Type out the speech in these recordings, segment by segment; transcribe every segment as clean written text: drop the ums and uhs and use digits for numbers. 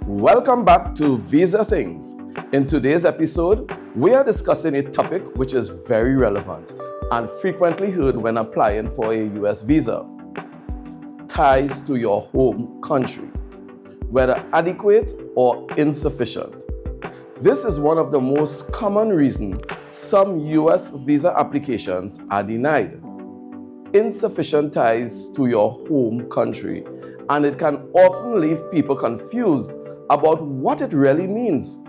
Welcome back to Visa Things. In today's episode, we are discussing a topic which is very relevant and frequently heard when applying for a US visa: ties to your home country, whether adequate or insufficient. This is one of the most common reasons some US visa applications are denied. Insufficient ties to your home country, and it can often leave people confused about what it really means.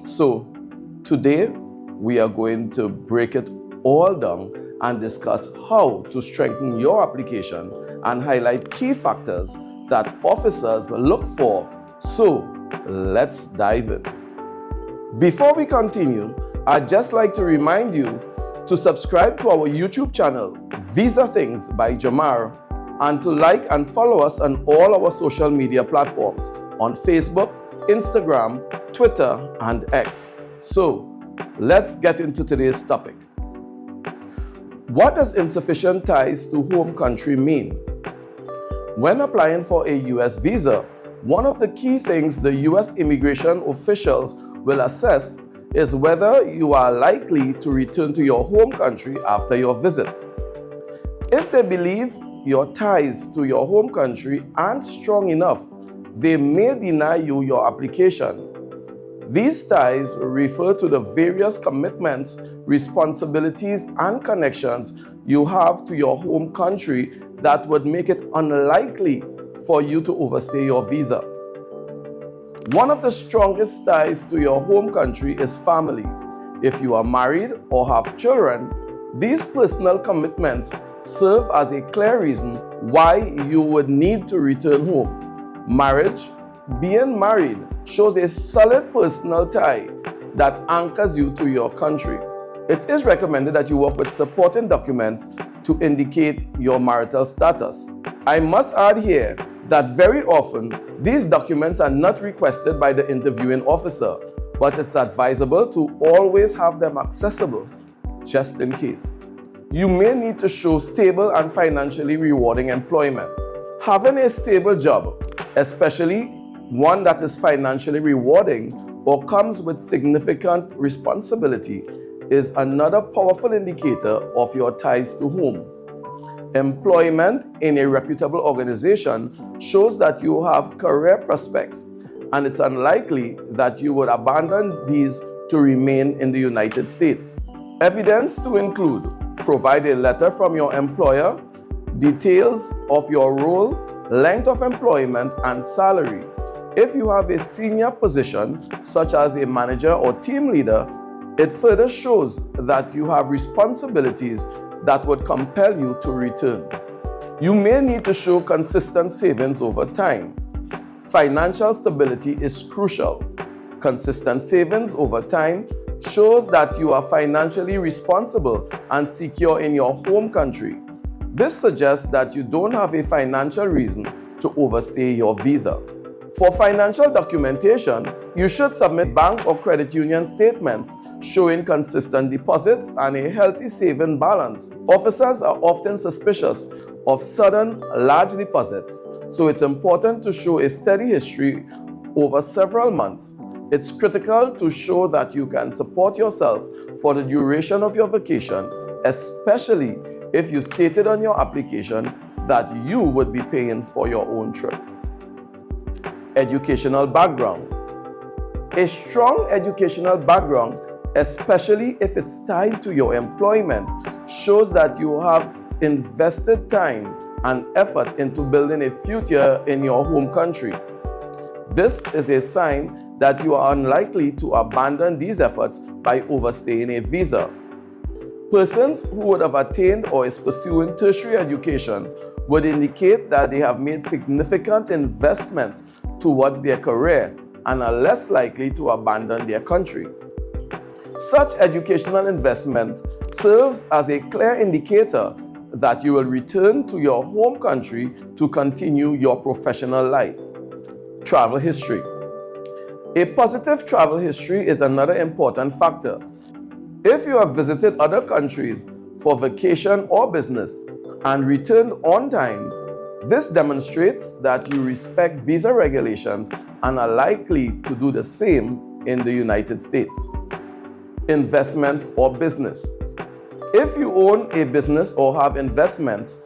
So, today we are going to break it all down and discuss how to strengthen your application and highlight key factors that officers look for. So, let's dive in. Before we continue, I'd just like to remind you to subscribe to our YouTube channel, Visa Things by Jamar, and to like and follow us on all our social media platforms on Facebook, Instagram, Twitter, and X. So, let's get into today's topic. What does insufficient ties to home country mean? When applying for a US visa, one of the key things the US immigration officials will assess is whether you are likely to return to your home country after your visit. If they believe your ties to your home country aren't strong enough, they may deny you your application. These ties refer to the various commitments, responsibilities, and connections you have to your home country that would make it unlikely for you to overstay your visa. One of the strongest ties to your home country is family. If you are married or have children, these personal commitments serve as a clear reason why you would need to return home. Marriage, being married, shows a solid personal tie that anchors you to your country. It is recommended that you work with supporting documents to indicate your marital status. I must add here that very often, these documents are not requested by the interviewing officer, but it's advisable to always have them accessible, just in case. You may need to show stable and financially rewarding employment. Having a stable job, especially one that is financially rewarding or comes with significant responsibility, is another powerful indicator of your ties to home. Employment in a reputable organization shows that you have career prospects, and it's unlikely that you would abandon these to remain in the United States. Evidence to include: provide a letter from your employer, details of your role, length of employment, and salary. If you have a senior position, such as a manager or team leader, it further shows that you have responsibilities that would compel you to return. You may need to show consistent savings over time. Financial stability is crucial. Consistent savings over time shows that you are financially responsible and secure in your home country. This suggests that you don't have a financial reason to overstay your visa. For financial documentation, you should submit bank or credit union statements showing consistent deposits and a healthy saving balance. Officers are often suspicious of sudden large deposits, so it's important to show a steady history over several months. It's critical to show that you can support yourself for the duration of your vacation, especially if you stated on your application that you would be paying for your own trip. Educational background. A strong educational background, especially if it's tied to your employment, shows that you have invested time and effort into building a future in your home country. This is a sign that you are unlikely to abandon these efforts by overstaying a visa. Persons who would have attained or is pursuing tertiary education would indicate that they have made significant investment towards their career and are less likely to abandon their country. Such educational investment serves as a clear indicator that you will return to your home country to continue your professional life. Travel history. A positive travel history is another important factor. If you have visited other countries for vacation or business and returned on time, This demonstrates that you respect visa regulations and are likely to do the same in the United States. Investment or business. If you own a business or have investments,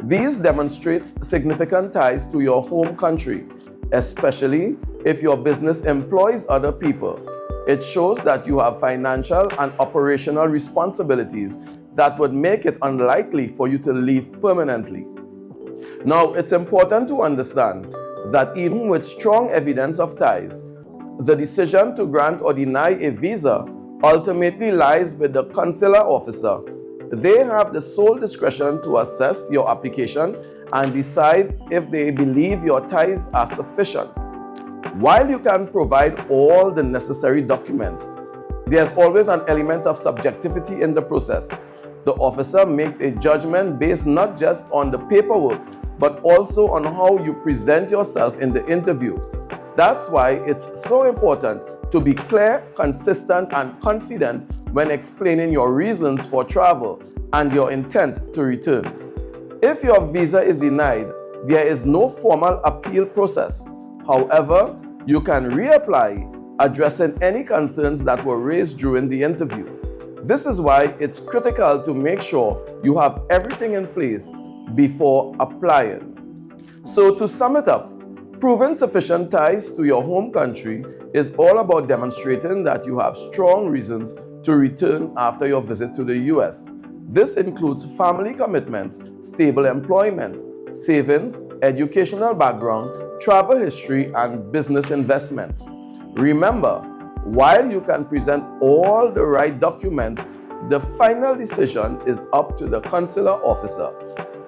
these demonstrates significant ties to your home country, especially if your business employs other people. It shows that you have financial and operational responsibilities that would make it unlikely for you to leave permanently. Now, it's important to understand that even with strong evidence of ties, the decision to grant or deny a visa ultimately lies with the consular officer. They have the sole discretion to assess your application and decide if they believe your ties are sufficient. While you can provide all the necessary documents, there's always an element of subjectivity in the process. The officer makes a judgment based not just on the paperwork, but also on how you present yourself in the interview. That's why it's so important to be clear, consistent, and confident when explaining your reasons for travel and your intent to return. If your visa is denied, there is no formal appeal process. However, you can reapply, addressing any concerns that were raised during the interview. This is why it's critical to make sure you have everything in place before applying. So to sum it up, proving sufficient ties to your home country is all about demonstrating that you have strong reasons to return after your visit to the US. This includes family commitments, stable employment, savings, educational background, travel history, and business investments. Remember, while you can present all the right documents, the final decision is up to the consular officer.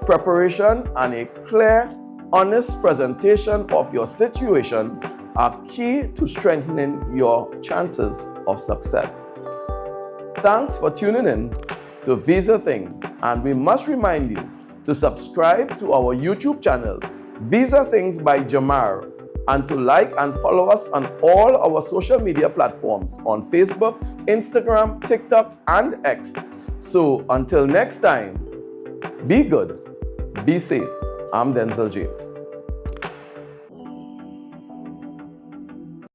Preparation and a clear, honest presentation of your situation are key to strengthening your chances of success. Thanks for tuning in to Visa Things, and we must remind you to subscribe to our YouTube channel, Visa Things by Jamar, and to like and follow us on all our social media platforms on Facebook, Instagram, TikTok, and X. So until next time, be good, be safe. I'm Denzel James.